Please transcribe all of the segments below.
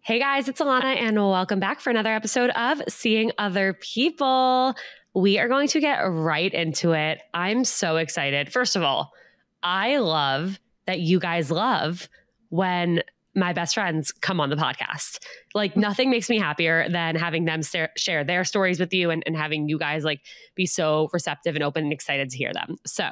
Hey guys, it's Alana and welcome back for another episode of Seeing Other People. We are going to get right into it. I'm so excited. First of all, I love that you guys love when my best friends come on the podcast. Like nothing makes me happier than having them share their stories with you and having you guys like be so receptive and open and excited to hear them. So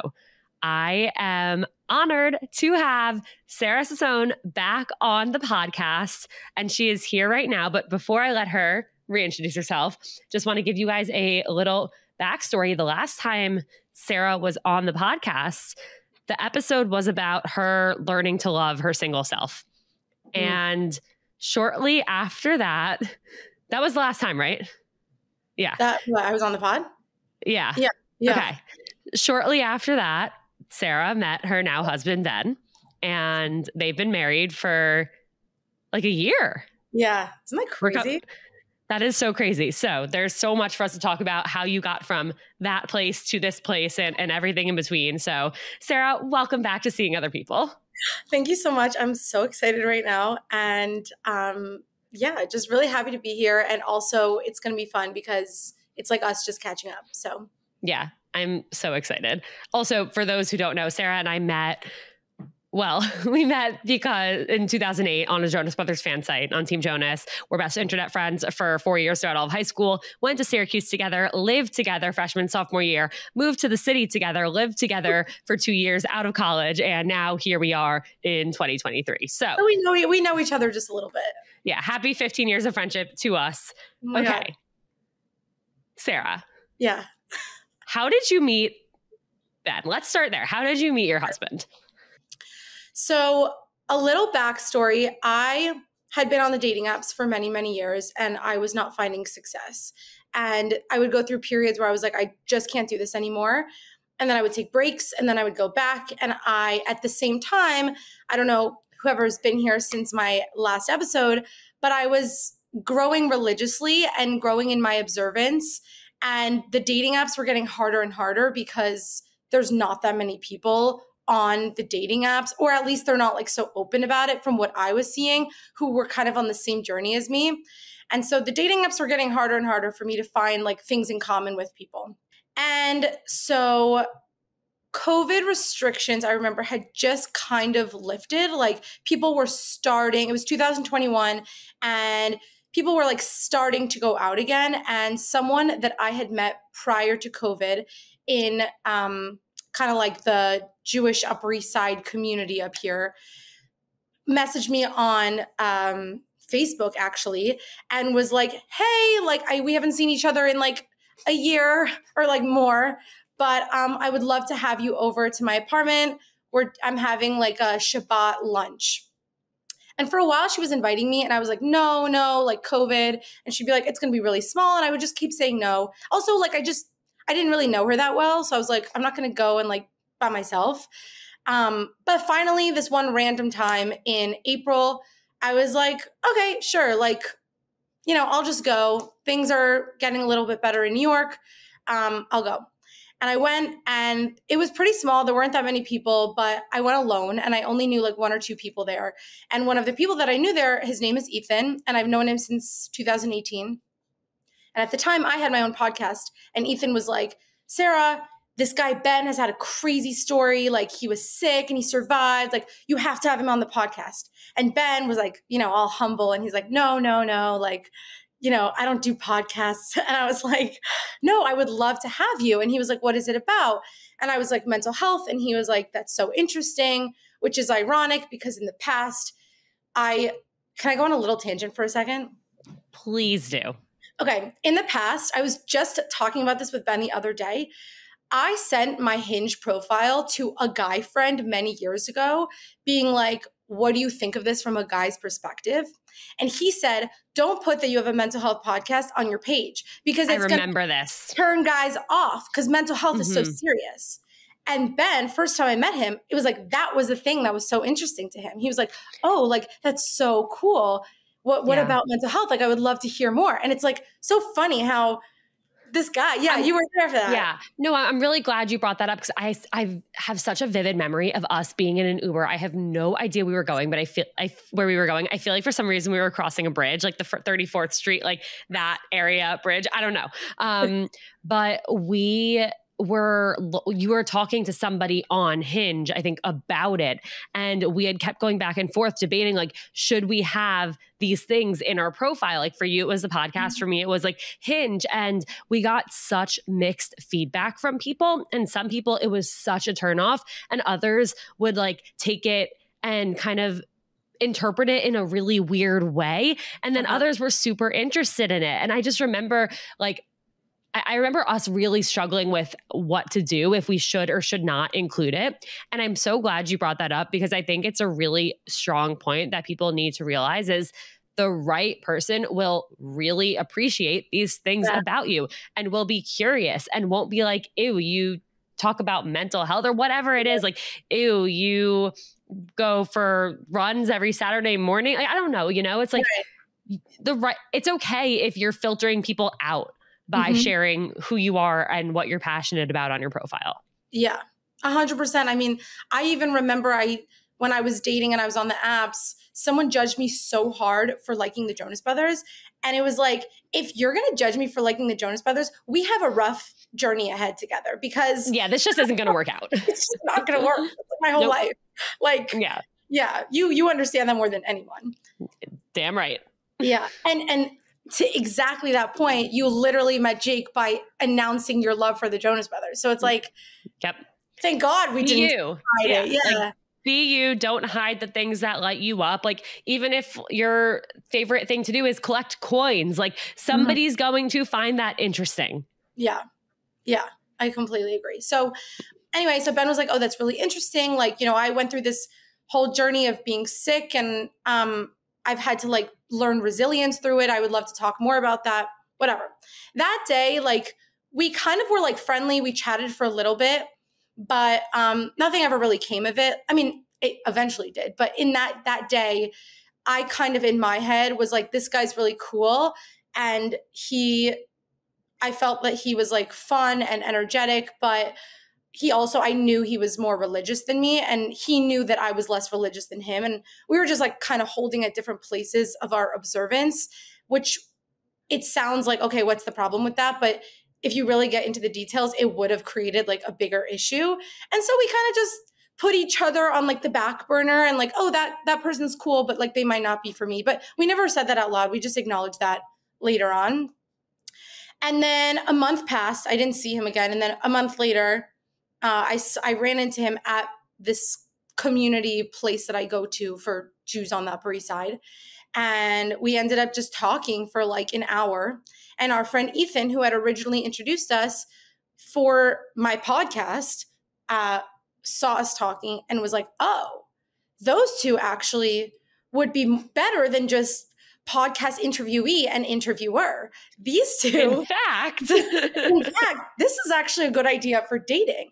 I am honored to have Sarah Sasson back on the podcast, and she is here right now. But before I let her reintroduce herself, just want to give you guys a little backstory. The last time Sarah was on the podcast, the episode was about her learning to love her single self. And shortly after that, that was the last time, right? Yeah. I was on the pod? Yeah. Yeah. Okay. Shortly after that, Sarah met her now husband, Ben, and they've been married for like a year. Yeah. Isn't that crazy? That is so crazy. So there's so much for us to talk about how you got from that place to this place and everything in between. So Sarah, welcome back to Seeing Other People. Thank you so much. I'm so excited right now. And just really happy to be here. And also it's going to be fun because it's like us just catching up. So yeah, I'm so excited. Also, for those who don't know, Sarah and I met, we met because in 2008 on a Jonas Brothers fan site on Team Jonas. We're best internet friends for 4 years throughout all of high school, went to Syracuse together, lived together freshman, sophomore year, moved to the city together, lived together for 2 years out of college. And now here we are in 2023. So we know each other just a little bit. Yeah. Happy 15 years of friendship to us. Oh okay. God. Sarah. Yeah. How did you meet Ben? Let's start there. How did you meet your husband? So a little backstory, I had been on the dating apps for many, many years and I was not finding success. And I would go through periods where I was like, I just can't do this anymore. And then I would take breaks and then I would go back. And at the same time, I don't know whoever's been here since my last episode, but I was growing religiously and growing in my observance. And the dating apps were getting harder and harder because there's not that many people on the dating apps, or at least they're not like so open about it from what I was seeing, who were kind of on the same journey as me. And so the dating apps were getting harder and harder for me to find like things in common with people. And so COVID restrictions, I remember, had just kind of lifted. Like people were starting, it was 2021, and people were like starting to go out again. And someone that I had met prior to COVID in kind of like the Jewish Upper East Side community up here messaged me on Facebook actually and was like, hey, like we haven't seen each other in like a year or like more, but I would love to have you over to my apartment where I'm having like a Shabbat lunch. And for a while she was inviting me and I was like, no, like COVID. And she'd be like, it's going to be really small. And I would just keep saying no. Also, like I didn't really know her that well. So I was like, I'm not going to go and like by myself. But finally this one random time in April, I was like, okay, sure. Like, I'll just go. Things are getting a little bit better in New York. I'll go. And I went and it was pretty small. There weren't that many people, but I went alone and I only knew like one or two people there. And one of the people that I knew there, his name is Ethan, and I've known him since 2018. And at the time I had my own podcast and Ethan was like, Sarah, this guy Ben has had a crazy story. Like he was sick and he survived. Like you have to have him on the podcast. And Ben was like, all humble. And he's like, no. Like, I don't do podcasts. And I was like, no, I would love to have you. And he was like, what is it about? And I was like, mental health. And he was like, that's so interesting, which is ironic because in the past, can I go on a little tangent for a second? Please do. Okay. In the past, I was just talking about this with Ben the other day. I sent my Hinge profile to a guy friend many years ago being like, what do you think of this from a guy's perspective? And he said, don't put that you have a mental health podcast on your page because it's going to turn guys off because mental health is so serious. And Ben, first time I met him, it was like, that was the thing that was so interesting to him. He was like, oh, like, that's so cool. What about mental health? Like, I would love to hear more. And it's like, so funny how This guy. Yeah, you were there for that. Yeah. No, I'm really glad you brought that up because I have such a vivid memory of us being in an Uber. I have no idea we were going, but where we were going. I feel like for some reason we were crossing a bridge, like the 34th Street, like that area bridge. I don't know. But you were talking to somebody on Hinge, I think, about it. And we had kept going back and forth debating, like, should we have these things in our profile? Like for you, it was the podcast. For me, it was like Hinge. And we got such mixed feedback from people. And some people, it was such a turnoff. And others would like take it and kind of interpret it in a really weird way. And then others were super interested in it. And I just remember like, I remember us really struggling with what to do if we should or should not include it. And I'm so glad you brought that up because I think it's a really strong point that people need to realize is the right person will really appreciate these things about you and will be curious and won't be like, ew, you talk about mental health or whatever it is. Like, ew, you go for runs every Saturday morning. Like, I don't know, it's like it's okay if you're filtering people out by sharing who you are and what you're passionate about on your profile. Yeah, 100%. I mean, I even remember when I was dating and I was on the apps, someone judged me so hard for liking the Jonas Brothers. And it was like, if you're going to judge me for liking the Jonas Brothers, we have a rough journey ahead together because this just isn't going to work out. It's just not going to work. It's like my whole life. Like, yeah, you understand that more than anyone. Damn right. Yeah. And to exactly that point, you literally met Jake by announcing your love for the Jonas Brothers. So it's like, thank God we didn't hide it. Yeah. Like, be you, don't hide the things that light you up. Like, even if your favorite thing to do is collect coins, like somebody's going to find that interesting. Yeah. Yeah. I completely agree. So anyway, so Ben was like, oh, that's really interesting. Like, I went through this whole journey of being sick and, I've had to like learn resilience through it. I would love to talk more about that, whatever. That day, like we kind of were like friendly. We chatted for a little bit, but nothing ever really came of it. I mean, it eventually did, but in that day, I kind of in my head was like, this guy's really cool. And I felt that he was like fun and energetic, but I knew he was more religious than me and he knew that I was less religious than him. And we were just like kind of holding at different places of our observance, which it sounds like, okay, what's the problem with that? But if you really get into the details, it would have created like a bigger issue. And so we kind of just put each other on like the back burner and like, oh, that person's cool, but like they might not be for me. But we never said that out loud. We just acknowledged that later on. And then a month passed. I didn't see him again. And then a month later, I ran into him at this community place that I go to for Jews on the Upper East Side. And we ended up just talking for like an hour. And our friend Ethan, who had originally introduced us for my podcast, saw us talking and was like, oh, those two actually would be better than just podcast interviewee and interviewer. These two, in fact, this is actually a good idea for dating.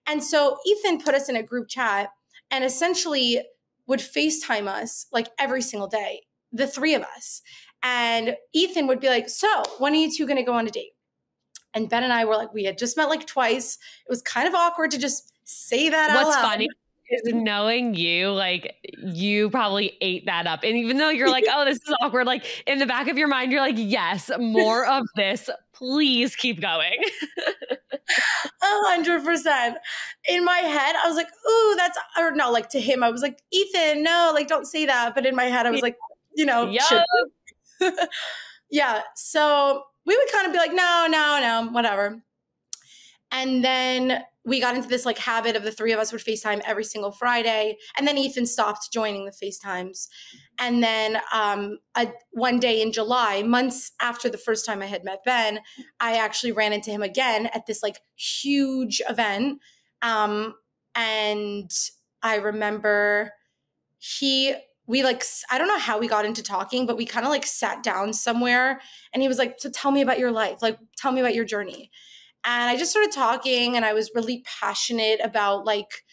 And so Ethan put us in a group chat and essentially would FaceTime us like every single day, the three of us. And Ethan would be like, so when are you two going to go on a date? And Ben and I were like, we had just met like twice. It was kind of awkward to just say that out loud. What's funny is knowing you, like you probably ate that up. And even though you're like, oh, this is awkward, like in the back of your mind, you're like, yes, more of this. Please keep going. 100%. In my head, I was like, ooh, or no, like to him, I was like, Ethan, no, like don't say that. But in my head, I was like, yeah. So we would kind of be like, no, whatever. And then we got into this like habit of the three of us would FaceTime every single Friday. And then Ethan stopped joining the FaceTimes. And then one day in July, months after the first time I had met Ben, I actually ran into him again at this like huge event. And I remember I don't know how we got into talking, but we kind of like sat down somewhere and he was like, so tell me about your life. Like, tell me about your journey. And I just started talking and I was really passionate about like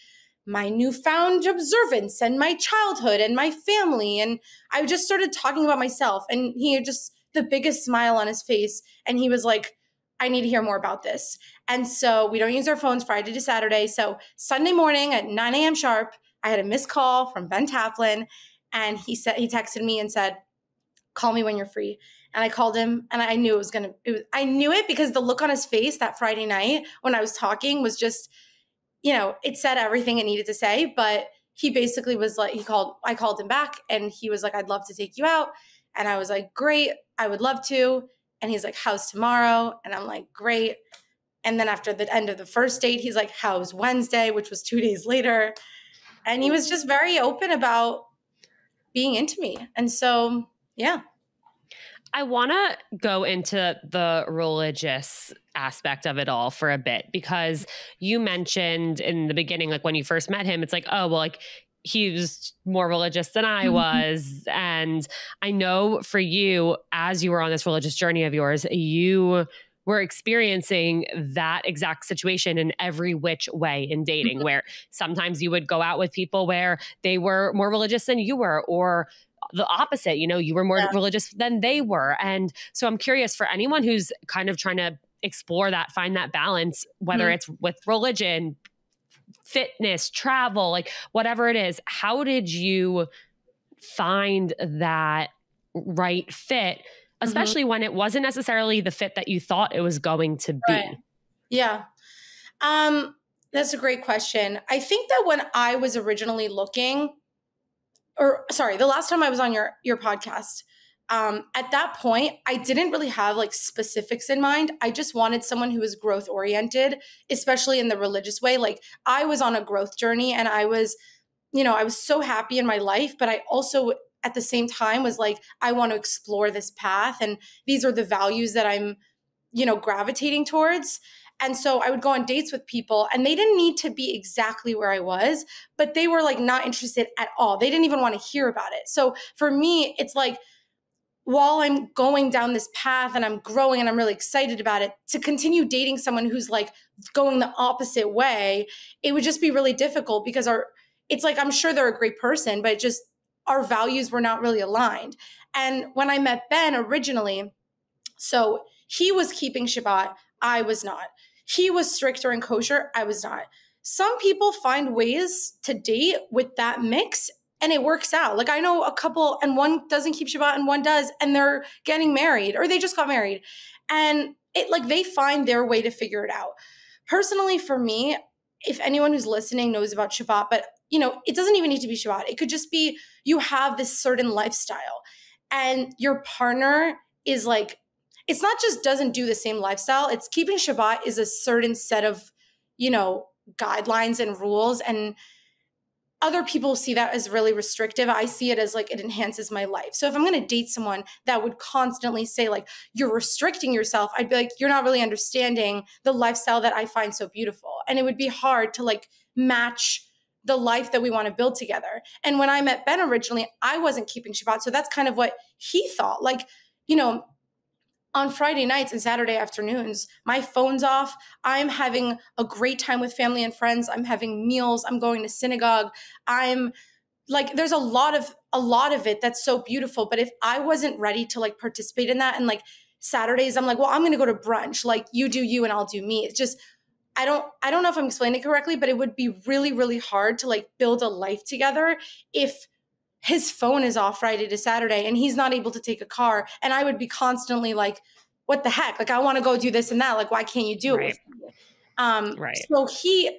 my newfound observance and my childhood and my family. And I just started talking about myself and he had just the biggest smile on his face. And he was like, I need to hear more about this. And so we don't use our phones Friday to Saturday. So Sunday morning at 9 a.m. sharp, I had a missed call from Ben Taplin, and he texted me and said, call me when you're free. And I called him, and I knew I knew it because the look on his face that Friday night when I was talking was just, it said everything it needed to say, but he basically was like, I called him back, and he was like, I'd love to take you out. And I was like, great, I would love to. And he's like, how's tomorrow? And I'm like, great. And then after the end of the first date, he's like, how's Wednesday, which was 2 days later. And he was just very open about being into me. And so, yeah. I want to go into the religious aspect of it all for a bit, because you mentioned in the beginning, like when you first met him, it's like, oh, well, like he was more religious than I was. And I know for you, as you were on this religious journey of yours, you were experiencing that exact situation in every which way in dating, where sometimes you would go out with people where they were more religious than you were, or the opposite, you were more religious than they were. And so I'm curious, for anyone who's kind of trying to explore that, find that balance, whether it's with religion, fitness, travel, like whatever it is, how did you find that right fit, especially when it wasn't necessarily the fit that you thought it was going to be? Right. Yeah. That's a great question. I think that when I was originally looking, the last time I was on your podcast, at that point, I didn't really have like specifics in mind. I just wanted someone who was growth oriented, especially in the religious way. Like I was on a growth journey, and I was so happy in my life, but I also at the same time was like, I want to explore this path, and these are the values that I'm, gravitating towards. And so I would go on dates with people, and they didn't need to be exactly where I was, but they were like not interested at all. They didn't even want to hear about it. So for me, it's like, while I'm going down this path and I'm growing and I'm really excited about it, to continue dating someone who's like going the opposite way, it would just be really difficult, because it's like, I'm sure they're a great person, but just our values were not really aligned. And when I met Ben originally, so he was keeping Shabbat, I was not. He was stricter and kosher, I was not. Some people find ways to date with that mix, and it works out. Like I know a couple, and one doesn't keep Shabbat and one does, and they're getting married, or they just got married. And they find their way to figure it out. Personally, for me, if anyone who's listening knows about Shabbat, but it doesn't even need to be Shabbat. It could just be you have this certain lifestyle, and your partner is like, it's not just doesn't do the same lifestyle. It's keeping Shabbat is a certain set of, guidelines and rules, and other people see that as really restrictive. I see it as like, it enhances my life. So if I'm going to date someone that would constantly say like, you're restricting yourself, I'd be like, you're not really understanding the lifestyle that I find so beautiful. And it would be hard to like match the life that we want to build together. And when I met Ben originally, I wasn't keeping Shabbat. So that's kind of what he thought. Like, on Friday nights and Saturday afternoons, my phone's off. I'm having a great time with family and friends. I'm having meals. I'm going to synagogue. I'm like, there's a lot of it that's so beautiful. But if I wasn't ready to like participate in that, and like Saturdays, I'm like, well, I'm going to go to brunch. Like you do you and I'll do me. It's just, I don't know if I'm explaining it correctly, but it would be really, really hard to like build a life together if his phone is off Friday to Saturday and he's not able to take a car. And I would be constantly like, what the heck? Like, I want to go do this and that. Like, why can't you do it? Right. So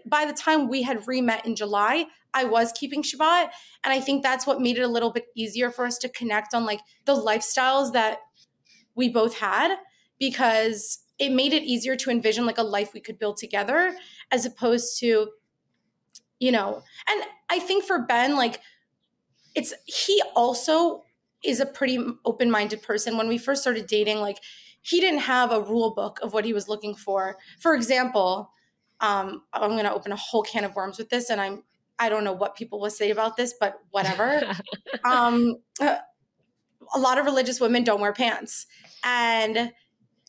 by the time we had re-met in July, I was keeping Shabbat. And I think that's what made it a little bit easier for us to connect on like the lifestyles that we both had, because it made it easier to envision like a life we could build together, as opposed to, and I think for Ben, like, he also is a pretty open-minded person. When we first started dating, like he didn't have a rule book of what he was looking for. For example, I'm going to open a whole can of worms with this, and I don't know what people will say about this, but whatever. A lot of religious women don't wear pants. And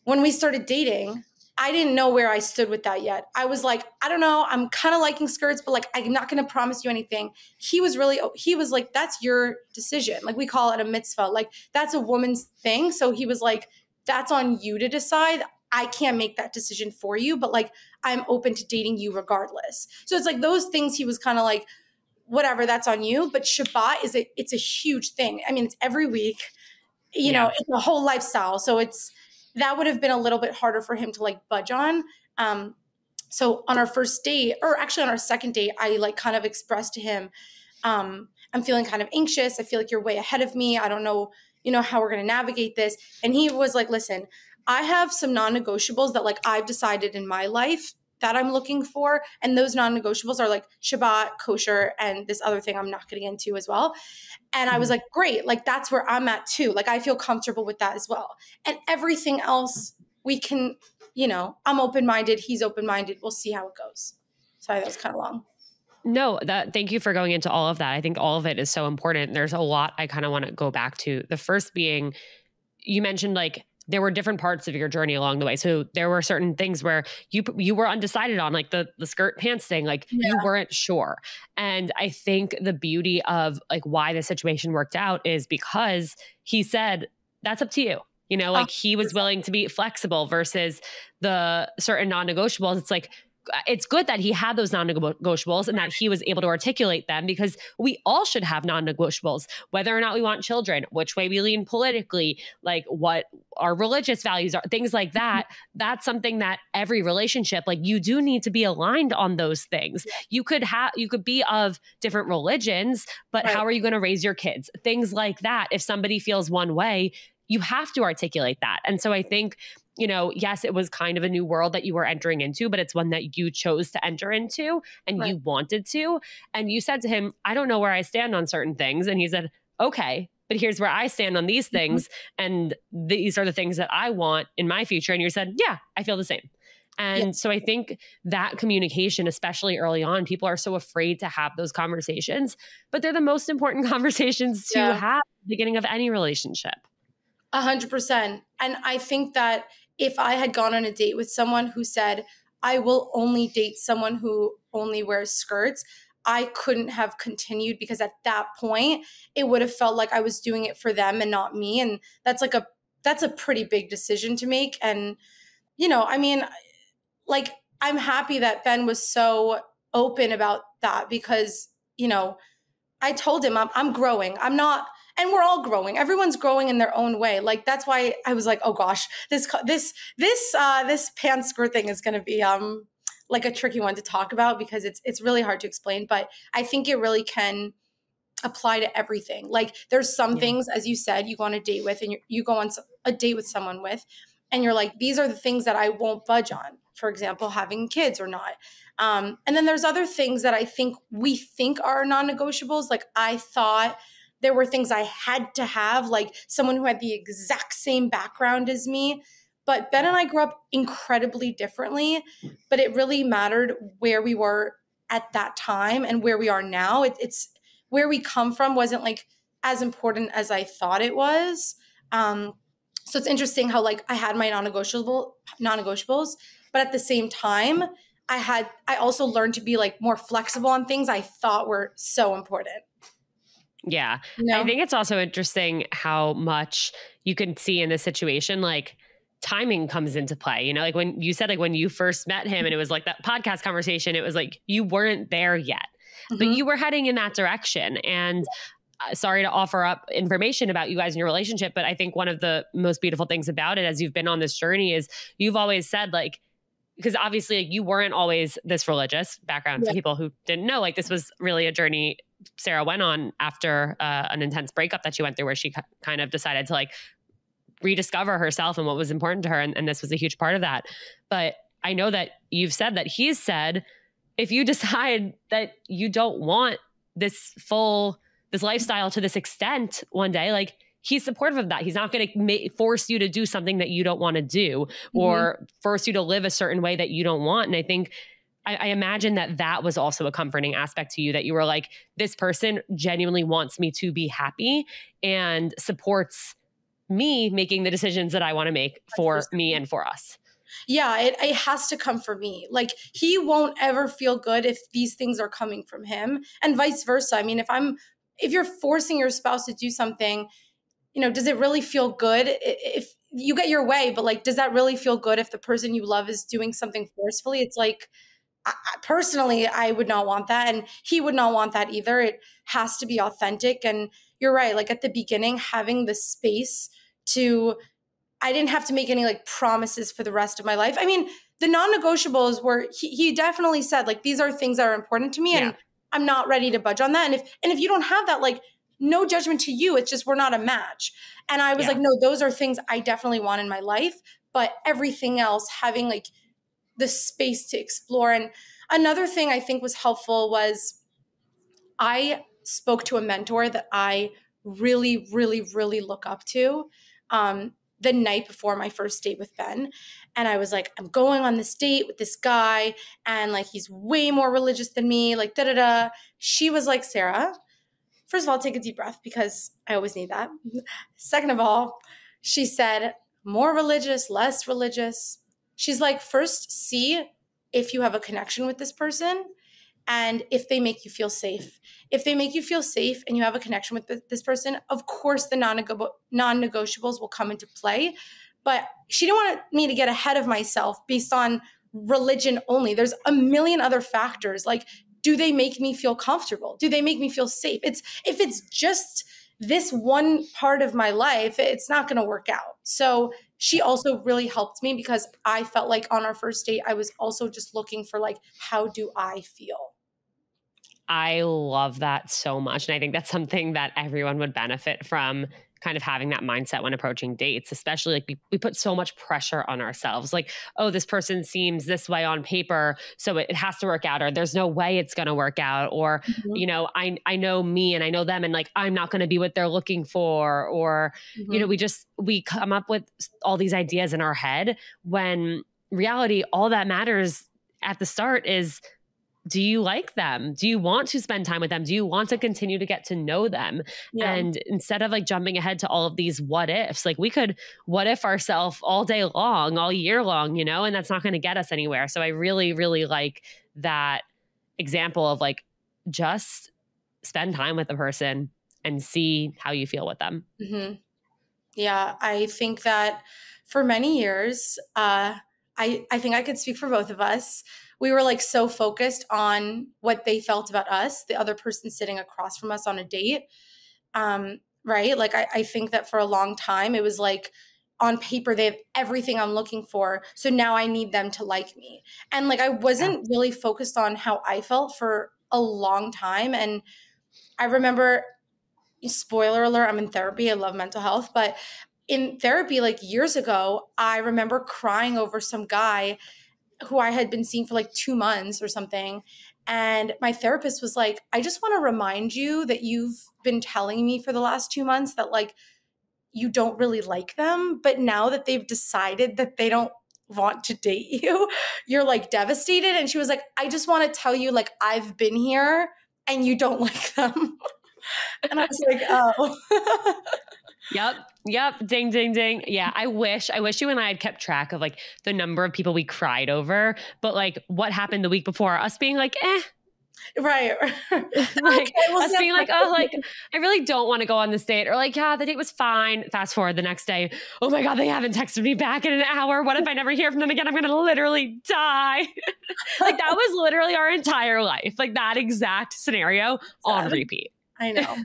when we started dating, I didn't know where I stood with that yet. I was like, I don't know. I'm kind of liking skirts, but like, I'm not going to promise you anything. He was like, that's your decision. Like we call it a mitzvah. Like that's a woman's thing. So he was like, that's on you to decide. I can't make that decision for you, but like, I'm open to dating you regardless. So it's like those things he was kind of like, whatever, that's on you. But Shabbat it's a huge thing. I mean, it's every week, it's a whole lifestyle. So that would have been a little bit harder for him to like budge on. So on our first date, or actually on our second date, I like kind of expressed to him, I'm feeling kind of anxious. I feel like you're way ahead of me. I don't know, how we're going to navigate this. And he was like, listen, I have some non-negotiables that like I've decided in my life that I'm looking for. And those non-negotiables are like Shabbat, kosher, and this other thing I'm not getting into as well. And I was like, great, like that's where I'm at too. Like I feel comfortable with that as well. And everything else we can, I'm open-minded, he's open-minded. We'll see how it goes. Sorry, that was kind of long. No, thank you for going into all of that. I think all of it is so important. There's a lot I kind of want to go back to. The first being, you mentioned like there were different parts of your journey along the way. So there were certain things where you were undecided on, like the skirt pants thing, like you weren't sure. And I think the beauty of like why the situation worked out is because he said, that's up to you. Like he was willing to be flexible versus the certain non-negotiables. It's like, it's good that he had those non-negotiables and that he was able to articulate them, because we all should have non-negotiables, whether or not we want children, which way we lean politically, like what our religious values are, things like that. That's something that every relationship, like you do need to be aligned on those things. You could be of different religions, but how are you going to raise your kids? Things like that. If somebody feels one way, you have to articulate that. And so I think, yes, it was kind of a new world that you were entering into, but it's one that you chose to enter into and you wanted to. And you said to him, I don't know where I stand on certain things. And he said, okay, but here's where I stand on these things. And these are the things that I want in my future. And you said, yeah, I feel the same. And so I think that communication, especially early on, people are so afraid to have those conversations, but they're the most important conversations to have at the beginning of any relationship. 100%. And I think that if I had gone on a date with someone who said, I will only date someone who only wears skirts, I couldn't have continued, because at that point, it would have felt like I was doing it for them and not me. And that's a pretty big decision to make. And, I mean, like, I'm happy that Ben was so open about that, because, I told him I'm growing. I'm not. And we're all growing. Everyone's growing in their own way. Like, that's why I was like, oh gosh, this pants skirt thing is going to be like a tricky one to talk about, because it's really hard to explain. But I think it really can apply to everything. Like, there's some things, as you said, you go on a date with, and you go on a date with someone with, and you're like, these are the things that I won't budge on. For example, having kids or not. And then there's other things that I think we think are non-negotiables. Like, I thought there were things I had to have, like someone who had the exact same background as me. But Ben and I grew up incredibly differently, but it really mattered where we were at that time and where we are now. It's where we come from wasn't like as important as I thought it was. So it's interesting how like I had my non-negotiables, but at the same time, I also learned to be like more flexible on things I thought were so important. Yeah. I think it's also interesting how much you can see in this situation, like timing comes into play. Like when you said, like when you first met him and it was like that podcast conversation, it was like you weren't there yet, but you were heading in that direction. And sorry to offer up information about you guys and your relationship, but I think one of the most beautiful things about it as you've been on this journey is you've always said, like, because obviously like, you weren't always this religious background for people who didn't know, like this was really a journey Sarah went on after an intense breakup that she went through, where she kind of decided to like rediscover herself and what was important to her. And this was a huge part of that. But I know that you've said that he's said, if you decide that you don't want this lifestyle to this extent one day, like he's supportive of that. He's not going to force you to do something that you don't want to do or force you to live a certain way that you don't want. And I think I imagine that was also a comforting aspect to you, that you were like, this person genuinely wants me to be happy and supports me making the decisions that I want to make for me and for us. Yeah, it has to come from me. Like, he won't ever feel good if these things are coming from him, and vice versa. I mean, if you're forcing your spouse to do something, does it really feel good if you get your way, but like, does that really feel good if the person you love is doing something forcefully? It's like, personally, I would not want that. And he would not want that either. It has to be authentic. And you're right. Like at the beginning, having the space to, I didn't have to make any like promises for the rest of my life. I mean, the non-negotiables were, he definitely said like, these are things that are important to me and I'm not ready to budge on that. And if you don't have that, like no judgment to you, it's just, we're not a match. And I was like, no, those are things I definitely want in my life, but everything else, having like the space to explore. And another thing I think was helpful was I spoke to a mentor that I really, really, really look up to the night before my first date with Ben. And I was like, I'm going on this date with this guy and like, he's way more religious than me, like da-da-da. She was like, Sarah, first of all, take a deep breath because I always need that. Second of all, she said, more religious, less religious. She's like, first, see if you have a connection with this person and if they make you feel safe. If they make you feel safe and you have a connection with this person, of course, the non-negotiables will come into play. But she didn't want me to get ahead of myself based on religion only. There's a million other factors. Like, do they make me feel comfortable? Do they make me feel safe? If it's just this one part of my life, it's not going to work out. So she also really helped me because I felt like on our first date, I was also just looking for like, how do I feel? I love that so much. And I think that's something that everyone would benefit from, kind of having that mindset when approaching dates, especially like we put so much pressure on ourselves. Like, oh, this person seems this way on paper, so it has to work out, or there's no way it's going to work out. Or, you know, I know me and I know them and like, I'm not going to be what they're looking for. Or, you know, we come up with all these ideas in our head when reality, all that matters at the start is, do you like them? Do you want to spend time with them? Do you want to continue to get to know them? Yeah. And instead of like jumping ahead to all of these what ifs, like we could what if ourselves all day long, all year long, you know, and that's not going to get us anywhere. So I really, really like that example of like, just spend time with the person and see how you feel with them. Mm-hmm. Yeah, I think that for many years, I think I could speak for both of us. We were like so focused on what they felt about us, the other person sitting across from us on a date. Right? Like I think that for a long time, it was like on paper, they have everything I'm looking for. So now I need them to like me. And like, I wasn't really focused on how I felt for a long time. And I remember, spoiler alert, I'm in therapy. I love mental health, but in therapy, like years ago, I remember crying over some guy who I had been seeing for like 2 months or something. And my therapist was like, I just want to remind you that you've been telling me for the last 2 months that like, you don't really like them. But now that they've decided that they don't want to date you, you're like devastated. And she was like, I just want to tell you, like, I've been here and you don't like them. And I was like, oh. Yep. Ding, ding, ding. Yeah. I wish you and I had kept track of like the number of people we cried over, but like what happened the week before, us being like, right. Like okay, us being like, oh, like I really don't want to go on this date, or like, yeah, the date was fine. Fast forward the next day. Oh my God, they haven't texted me back in an hour. What if I never hear from them again? I'm going to literally die. Like that was literally our entire life. Like that exact scenario on repeat. I know.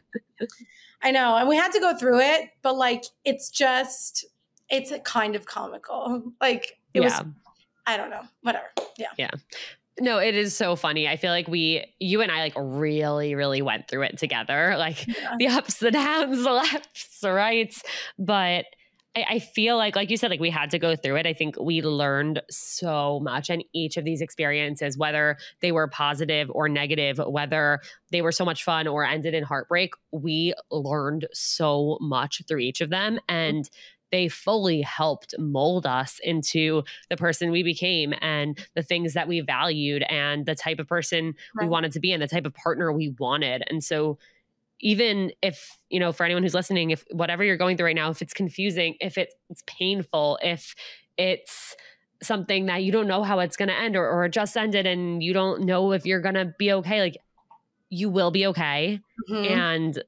And we had to go through it, but like, it's a kind of comical. Like it was, I don't know, whatever. Yeah. Yeah. No, it is so funny. I feel like you and I like really, really went through it together, like the ups, the downs, the lefts, the rights. But I feel like you said, like we had to go through it. I think we learned so much in each of these experiences, whether they were positive or negative, whether they were so much fun or ended in heartbreak. We learned so much through each of them. And they fully helped mold us into the person we became and the things that we valued and the type of person we wanted to be and the type of partner we wanted. And so even if, you know, for anyone who's listening, if whatever you're going through right now, if it's confusing, if it's painful, if it's something that you don't know how it's going to end or it just ended and you don't know if you're going to be okay, like you will be okay. And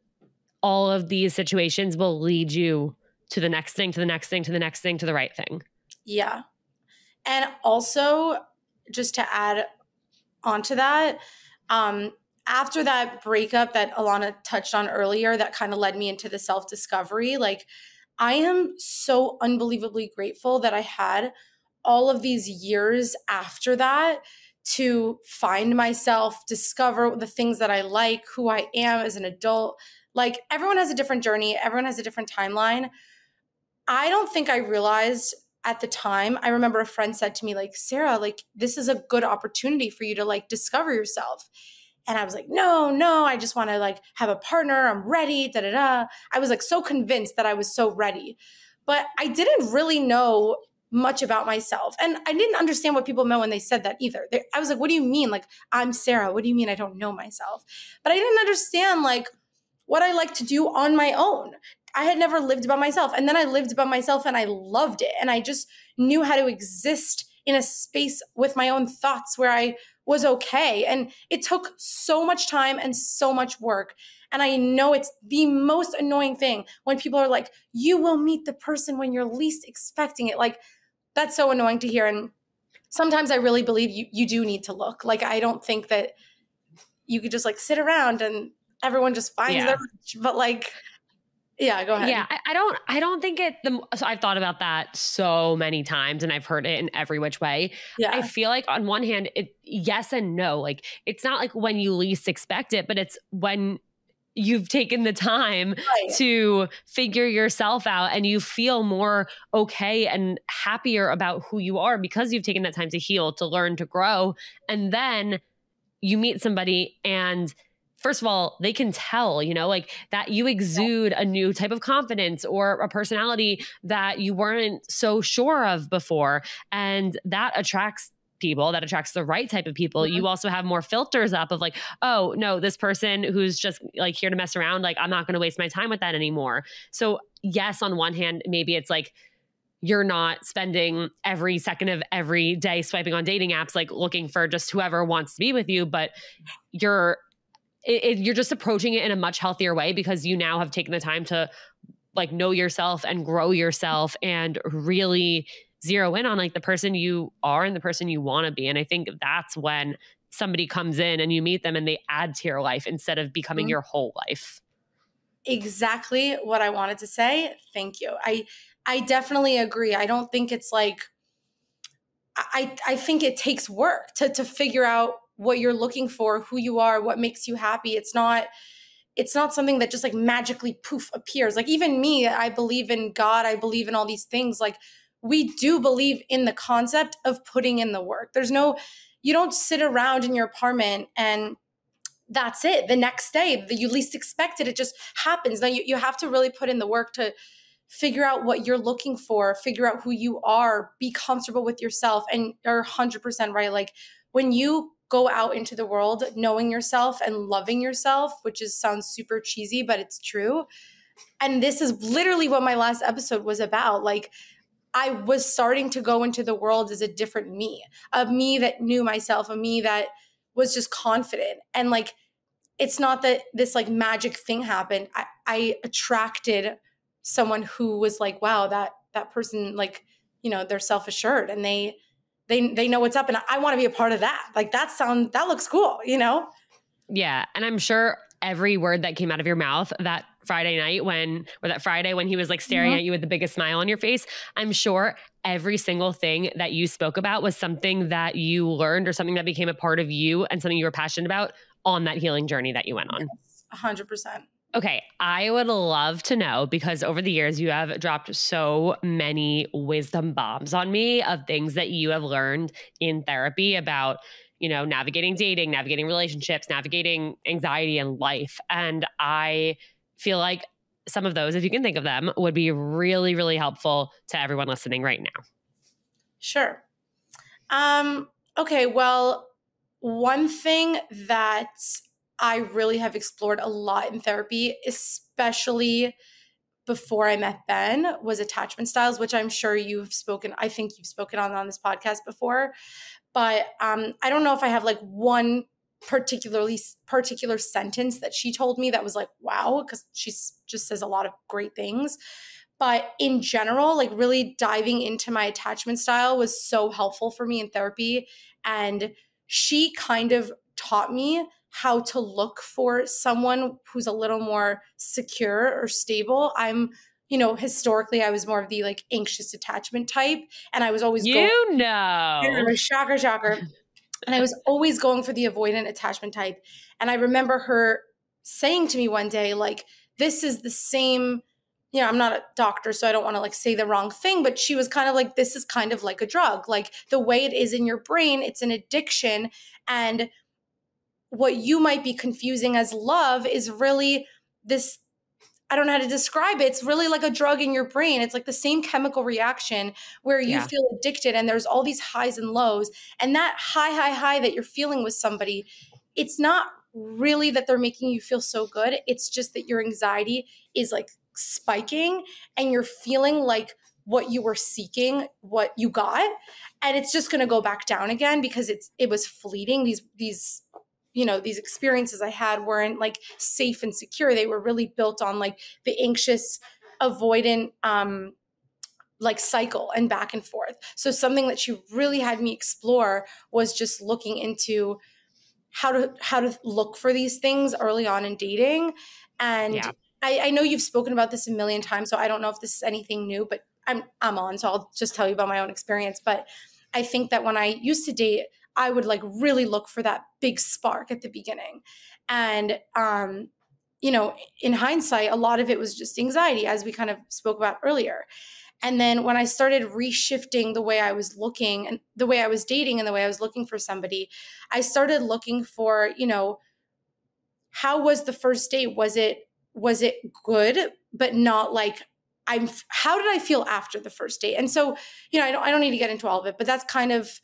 all of these situations will lead you to the next thing, to the next thing, to the next thing, to the right thing. Yeah. And also, just to add onto that, after that breakup that Alana touched on earlier, that kind of led me into the self-discovery. Like, I am so unbelievably grateful that I had all of these years after that to find myself, discover the things that I like, who I am as an adult. Like, everyone has a different journey. Everyone has a different timeline. I don't think I realized at the time. I remember a friend said to me, like, Sarah, like, this is a good opportunity for you to like discover yourself. And I was like, no, I just want to like have a partner. I'm ready, da da da. I was like so convinced that I was so ready. But I didn't really know much about myself. And I didn't understand what people meant when they said that either. I was like, what do you mean? Like, I'm Sarah. What do you mean I don't know myself? But I didn't understand like what I like to do on my own. I had never lived by myself. And then I lived by myself and I loved it. And I just knew how to exist in a space with my own thoughts where I was okay. And it took so much time and so much work. And I know it's the most annoying thing when people are like, you will meet the person when you're least expecting it. Like, that's so annoying to hear. And sometimes I really believe you do need to look. Like, I don't think that you could just like sit around and everyone just finds their match. But like, yeah, go ahead. Yeah, I don't think so I've thought about that so many times and I've heard it in every which way. Yeah. I feel like on one hand, yes and no. Like, it's not like when you least expect it, but it's when you've taken the time to figure yourself out and you feel more okay and happier about who you are because you've taken that time to heal, to learn, to grow. And then you meet somebody and first of all, they can tell, like that you exude a new type of confidence or a personality that you weren't so sure of before. And that attracts people, that attracts the right type of people. You also have more filters up of like, oh no, this person who's just like here to mess around, like I'm not going to waste my time with that anymore. So yes, on one hand, maybe it's like, you're not spending every second of every day swiping on dating apps, like looking for just whoever wants to be with you, but you're just approaching it in a much healthier way because you now have taken the time to like know yourself and grow yourself and really zero in on like the person you are and the person you want to be. And I think that's when somebody comes in and you meet them and they add to your life instead of becoming your whole life. Exactly what I wanted to say. Thank you. I definitely agree. I don't think it's like, I think it takes work to figure out what you're looking for, who you are, what makes you happy. It's not something that just like magically poof appears. Like even me, I believe in God. I believe in all these things. Like we do believe in the concept of putting in the work. You don't sit around in your apartment and that's it. The next day, you least expect it, it just happens. Now you have to really put in the work to figure out what you're looking for, figure out who you are, be comfortable with yourself. And you're 100% right. Like when you go out into the world knowing yourself and loving yourself, which sounds super cheesy, but it's true. And this is literally what my last episode was about. Like I was starting to go into the world as a different me, a me that knew myself, a me that was just confident. And like, it's not that this like magic thing happened. I attracted someone who was like, wow, that person, like, they're self-assured and they know what's up. And I want to be a part of that. Like that looks cool, Yeah. And I'm sure every word that came out of your mouth that Friday night that Friday when he was like staring at you with the biggest smile on your face, I'm sure every single thing that you spoke about was something that you learned or something that became a part of you and something you were passionate about on that healing journey that you went on. Yes, 100%. Okay, I would love to know, because over the years you have dropped so many wisdom bombs on me of things that you have learned in therapy about, navigating dating, navigating relationships, navigating anxiety in life. And I feel like some of those, if you can think of them, would be really, really helpful to everyone listening right now. Sure. Okay, well, one thing that I really have explored a lot in therapy, especially before I met Ben, was attachment styles, which I'm sure I think you've spoken on this podcast before. But I don't know if I have like one particular sentence that she told me that was like, wow, because she just says a lot of great things. But in general, like really diving into my attachment style was so helpful for me in therapy. And she kind of taught me how to look for someone who's a little more secure or stable. Historically, I was more of the like anxious attachment type. And I was always going, You know. shocker, shocker. And I was always going for the avoidant attachment type. And I remember her saying to me one day, like, this is the same, I'm not a doctor, so I don't want to like say the wrong thing, but she was kind of like, this is kind of like a drug. Like the way it is in your brain, it's an addiction. And what you might be confusing as love is really this, I don't know how to describe it. It's really like a drug in your brain. It's like the same chemical reaction where you feel addicted and there's all these highs and lows. And that high that you're feeling with somebody, it's not really that they're making you feel so good. It's just that your anxiety is like spiking and you're feeling like what you were seeking, what you got. And it's just going to go back down again because it was fleeting. These experiences I had weren't like safe and secure. They were really built on like the anxious, avoidant, like cycle and back and forth. So something that she really had me explore was just looking into how to look for these things early on in dating. And I know you've spoken about this a million times, so I don't know if this is anything new, but I'm on, so I'll just tell you about my own experience. But I think that when I used to date, I would like really look for that big spark at the beginning. And, in hindsight, a lot of it was just anxiety, as we kind of spoke about earlier. And then when I started reshifting the way I was looking and the way I was dating and the way I was looking for somebody, I started looking for, how was the first date? Was it good, but not like how did I feel after the first date? And so, I don't need to get into all of it, but that's kind of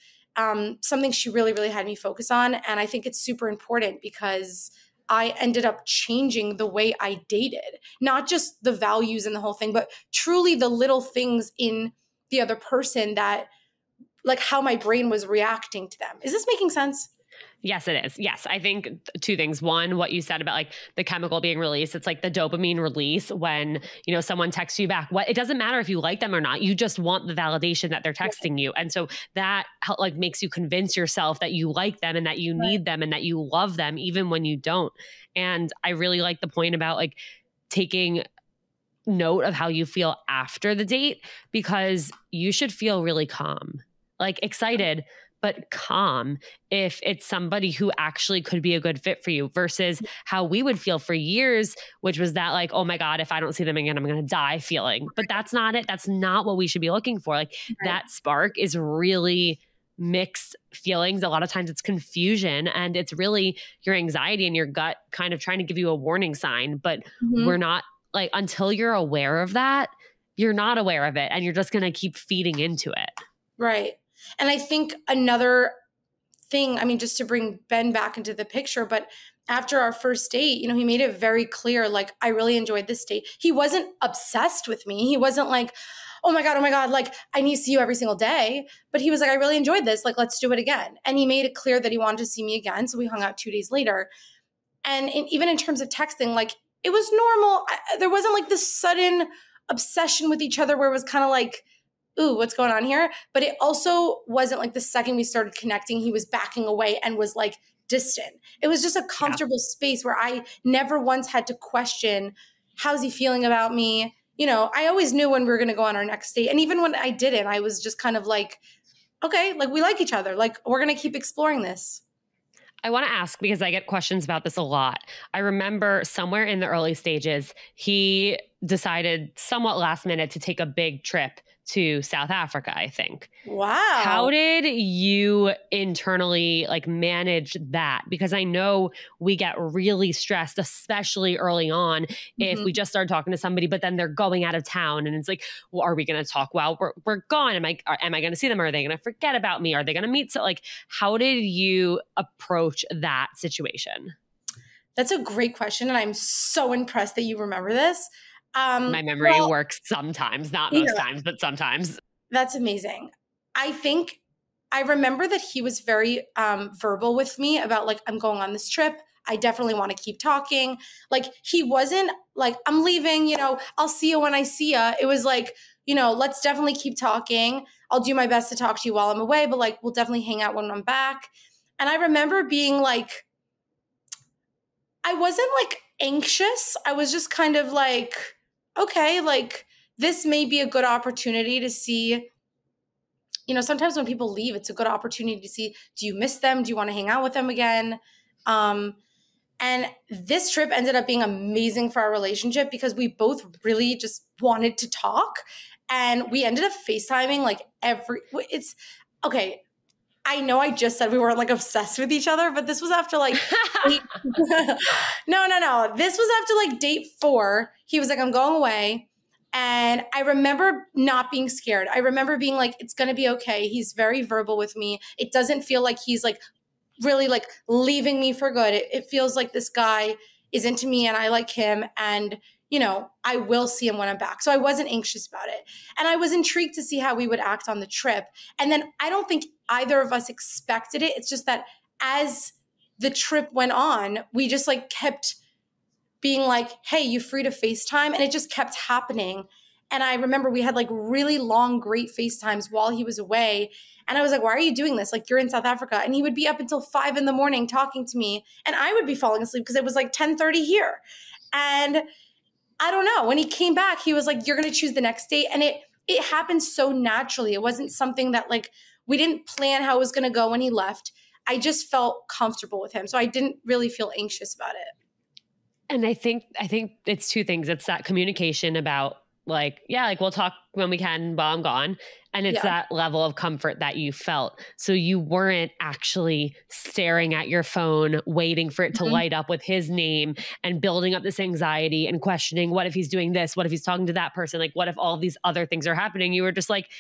something she really, really had me focus on. And I think it's super important because I ended up changing the way I dated, not just the values and the whole thing, but truly the little things in the other person that like how my brain was reacting to them. Is this making sense? Yes, it is. Yes. I think two things. One, what you said about like the chemical being released. It's like the dopamine release when, someone texts you back. It doesn't matter if you like them or not. You just want the validation that they're texting you. And so that like makes you convince yourself that you like them and that you need them and that you love them even when you don't. And I really like the point about like taking note of how you feel after the date, because you should feel really calm, like excited, but calm if it's somebody who actually could be a good fit for you versus how we would feel for years, which was that like, oh my God, if I don't see them again, I'm going to die feeling. But that's not it. That's not what we should be looking for. Like that spark is really mixed feelings. A lot of times it's confusion and it's really your anxiety and your gut kind of trying to give you a warning sign, but we're not like, until you're aware of that, you're not aware of it and you're just going to keep feeding into it. Right. And I think another thing, just to bring Ben back into the picture, but after our first date, he made it very clear, like, I really enjoyed this date. He wasn't obsessed with me. He wasn't like, oh my God, like, I need to see you every single day. But he was like, I really enjoyed this. Like, let's do it again. And he made it clear that he wanted to see me again. So we hung out 2 days later. And even in terms of texting, like, it was normal. There wasn't like this sudden obsession with each other where it was kind of like, ooh, what's going on here? But it also wasn't like the second we started connecting, he was backing away and was like distant. It was just a comfortable space where I never once had to question, how's he feeling about me? I always knew when we were going to go on our next date. And even when I didn't, I was just kind of like, okay, like we like each other. Like we're going to keep exploring this. I want to ask because I get questions about this a lot. I remember somewhere in the early stages, he decided somewhat last minute to take a big trip to South Africa, I think. Wow. How did you internally like manage that? Because I know we get really stressed, especially early on, if we just start talking to somebody, but then they're going out of town and it's like, well, are we going to talk while we're gone? Am I going to see them? Are they going to forget about me? Are they going to meet? So like, how did you approach that situation? That's a great question. And I'm so impressed that you remember this. My memory works sometimes, not most times, but sometimes. That's amazing. I think I remember that he was very verbal with me about like, I'm going on this trip. I definitely want to keep talking. Like, he wasn't like, I'm leaving, I'll see you when I see ya. It was like, let's definitely keep talking. I'll do my best to talk to you while I'm away, but like, we'll definitely hang out when I'm back. And I remember being like, I wasn't like anxious. I was just kind of like, okay, like this may be a good opportunity to see. Sometimes when people leave, it's a good opportunity to see, do you miss them? Do you want to hang out with them again? And this trip ended up being amazing for our relationship because we both really just wanted to talk. And we ended up FaceTiming like it's okay. I know I just said we weren't like obsessed with each other, but this was after like no. This was after like date 4. He was like, I'm going away. And I remember not being scared. I remember being like, it's going to be okay. He's very verbal with me. It doesn't feel like he's like really like leaving me for good. It feels like this guy is into me and I like him. And, I will see him when I'm back. So I wasn't anxious about it. And I was intrigued to see how we would act on the trip. And then I don't think either of us expected it. It's just that as the trip went on, we just like kept being like, hey, you free to FaceTime? And it just kept happening. And I remember we had like really long, great FaceTimes while he was away. And I was like, why are you doing this? Like, you're in South Africa. And he would be up until 5 a.m. talking to me. And I would be falling asleep because it was like 10:30 here. And I don't know. When he came back, he was like, you're going to choose the next date. And it happened so naturally. It wasn't something that like, we didn't plan how it was going to go when he left. I just felt comfortable with him. So I didn't really feel anxious about it. And I think it's 2 things. It's that communication about like, yeah, like we'll talk when we can while I'm gone. And it's that level of comfort that you felt. So you weren't actually staring at your phone, waiting for it to light up with his name and building up this anxiety and questioning, what if he's doing this? What if he's talking to that person? Like, what if all these other things are happening? You were just like,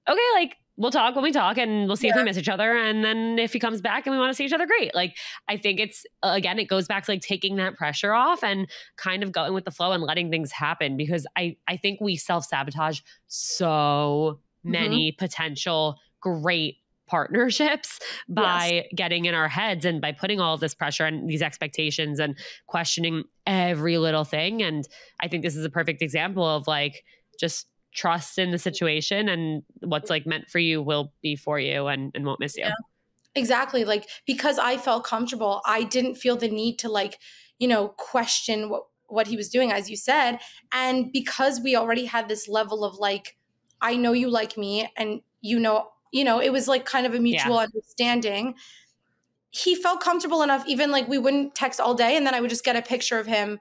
okay, like we'll talk when we talk and we'll see if we miss each other. And then if he comes back and we want to see each other, great. Like, I think it's, again, it goes back to like taking that pressure off and kind of going with the flow and letting things happen. Because I think we self-sabotage so many potential great partnerships by getting in our heads and by putting all of this pressure and these expectations and questioning every little thing. And I think this is a perfect example of like, just trust in the situation, and what's like meant for you will be for you and won't miss you. Yeah, exactly. Like, because I felt comfortable, I didn't feel the need to like, question what he was doing, as you said. And because we already had this level of like, I know you like me and it was like kind of a mutual understanding. He felt comfortable enough, even like we wouldn't text all day. And then I would just get a picture of him,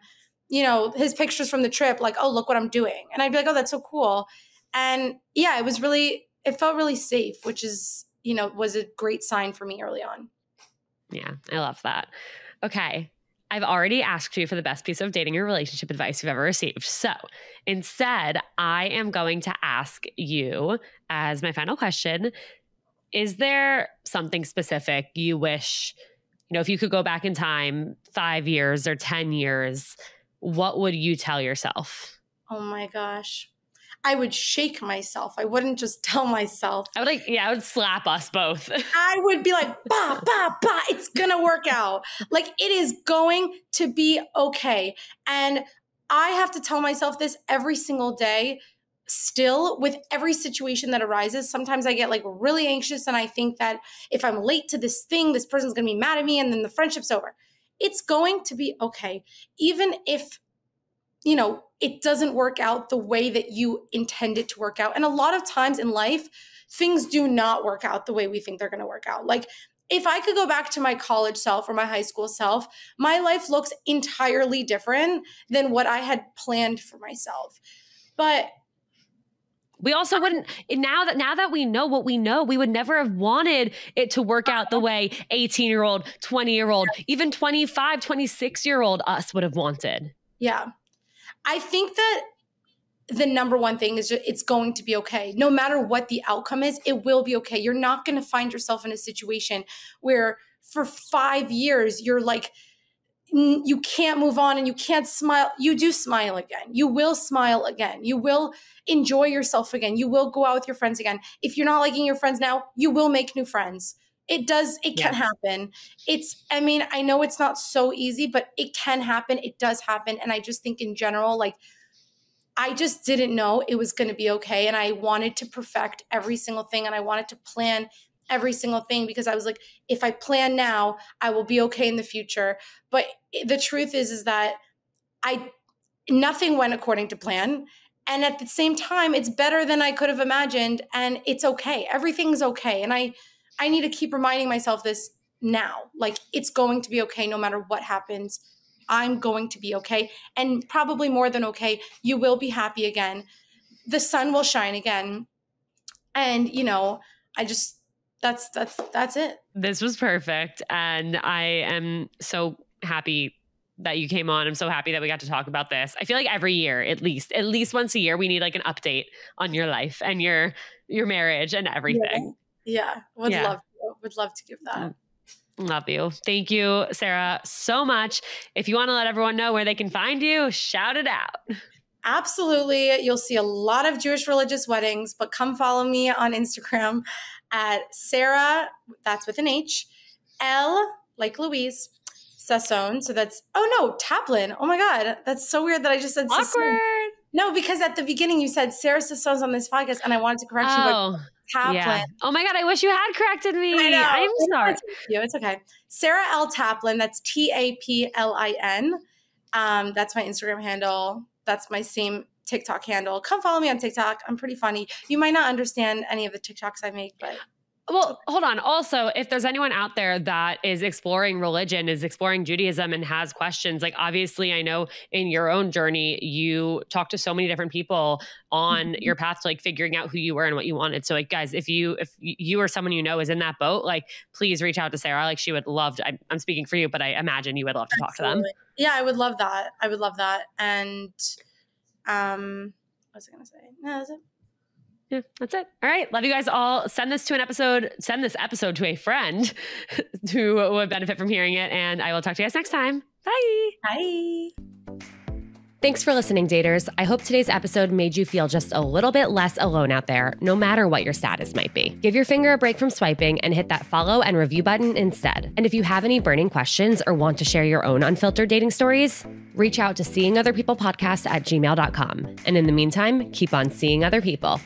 his pictures from the trip, like, oh, look what I'm doing. And I'd be like, oh, that's so cool. And yeah, it felt really safe, which is, was a great sign for me early on. Yeah, I love that. Okay. I've already asked you for the best piece of dating or relationship advice you've ever received. So instead, I am going to ask you as my final question, is there something specific you wish, if you could go back in time 5 years or 10 years, what would you tell yourself? Oh my gosh. I would shake myself. I wouldn't just tell myself. I would slap us both. I would be like, bah, bah, bah, it's going to work out. Like, it is going to be okay. And I have to tell myself this every single day, still, with every situation that arises. Sometimes I get like really anxious and I think that if I'm late to this thing, this person's going to be mad at me and then the friendship's over. It's going to be okay. Even if it doesn't work out the way that you intend it to work out. And a lot of times in life, things do not work out the way we think they're going to work out. Like, if I could go back to my college self or my high school self, my life looks entirely different than what I had planned for myself. But we also wouldn't, now that we know what we know, we would never have wanted it to work out the way 18-year-old, 20-year-old, even 25, 26-year-old us would have wanted. Yeah. I think that the number one thing is just, it's going to be okay. No matter what the outcome is, it will be okay. You're not going to find yourself in a situation where for 5 years, you're like, you can't move on and you can't smile. You do smile again. You will smile again. You will enjoy yourself again. You will go out with your friends again. If you're not liking your friends now, you will make new friends. It can happen. I know it's not so easy, but it can happen. It does happen. And I just think in general, like, I just didn't know it was going to be okay. And I wanted to perfect every single thing. And I wanted to plan every single thing because I was like, if I plan now, I will be okay in the future. But the truth is that nothing went according to plan. And at the same time, it's better than I could have imagined. And it's okay. Everything's okay. And I need to keep reminding myself this now. Like, it's going to be okay no matter what happens. I'm going to be okay. And probably more than okay, you will be happy again. The sun will shine again. And, that's it. This was perfect. And I am so happy that you came on. I'm so happy that we got to talk about this. I feel like every year, at least once a year, we need like an update on your life and your marriage and everything. Yeah. Would love to give that. Love you. Thank you, Sarah, so much. If you want to let everyone know where they can find you, shout it out. Absolutely. You'll see a lot of Jewish religious weddings, but come follow me on Instagram at Sarah, that's with an H, L, like Louise, Sasson. So that's, Taplin. Oh my God. That's so weird that I just said Awkward. Sasson. No, because at the beginning you said Sarah Sasson's on this podcast and I wanted to correct you. But Taplin. Yeah. Oh my God. I wish you had corrected me. I know. I'm sorry. It's okay. Sarah L. Taplin. That's Taplin. That's my Instagram handle. That's my same TikTok handle. Come follow me on TikTok. I'm pretty funny. You might not understand any of the TikToks I make, but... Well, hold on. Also, if there's anyone out there that is exploring religion, is exploring Judaism and has questions, like obviously I know in your own journey, you talk to so many different people on your path to like figuring out who you were and what you wanted. So like, guys, if you or someone you know is in that boat, like please reach out to Sarah. Like she would love to, I'm speaking for you, but I imagine you would love to talk to them. Yeah, I would love that. And what was I going to say? No, that's it. Yeah, that's it. All right. Love you guys all. Send this episode to a friend who would benefit from hearing it. And I will talk to you guys next time. Bye. Bye. Thanks for listening, daters. I hope today's episode made you feel just a little bit less alone out there, no matter what your status might be. Give your finger a break from swiping and hit that follow and review button instead. And if you have any burning questions or want to share your own unfiltered dating stories, reach out to seeingotherpeoplepodcast@gmail.com. And in the meantime, keep on seeing other people.